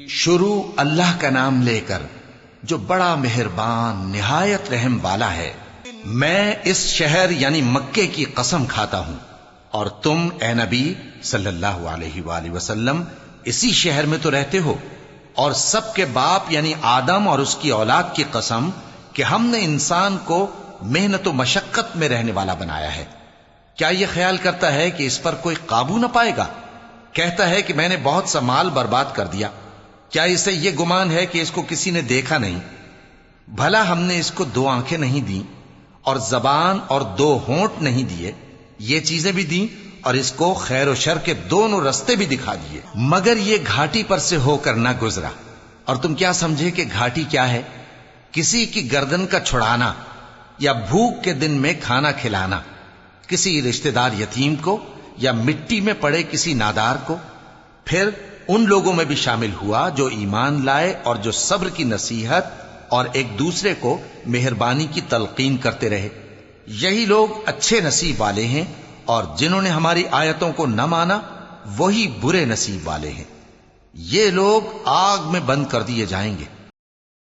شروع اللہ کا نام لے کر جو بڑا مہربان نہایت رحم والا ہے۔ میں اس شہر یعنی مکے کی قسم کھاتا ہوں، اور تم اے نبی صلی اللہ علیہ وآلہ وسلم اسی شہر میں تو رہتے ہو، اور سب کے باپ یعنی آدم اور اس کی اولاد کی قسم کہ ہم نے انسان کو محنت و مشقت میں رہنے والا بنایا ہے۔ کیا یہ خیال کرتا ہے کہ اس پر کوئی قابو نہ پائے گا؟ کہتا ہے کہ میں نے بہت سا مال برباد کر دیا۔ کیا اسے یہ گمان ہے کہ اس کو کسی نے دیکھا نہیں؟ بھلا ہم نے اس کو 2 آنکھیں نہیں دیں، اور زبان اور 2 ہونٹ نہیں دیے؟ یہ چیزیں بھی دیں، اور اس کو خیر و شر کے دونوں رستے بھی دکھا دیے، مگر یہ گھاٹی پر سے ہو کر نہ گزرا۔ اور تم کیا سمجھے کہ گھاٹی کیا ہے؟ کسی کی گردن کا چھڑانا، یا بھوک کے دن میں کھانا کھلانا، کسی رشتہ دار یتیم کو، یا مٹی میں پڑے کسی نادار کو۔ پھر ان لوگوں میں بھی شامل ہوا جو ایمان لائے اور جو صبر کی نصیحت اور ایک دوسرے کو مہربانی کی تلقین کرتے رہے۔ یہی لوگ اچھے نصیب والے ہیں، اور جنہوں نے ہماری آیتوں کو نہ مانا وہی برے نصیب والے ہیں۔ یہ لوگ آگ میں بند کر دیے جائیں گے،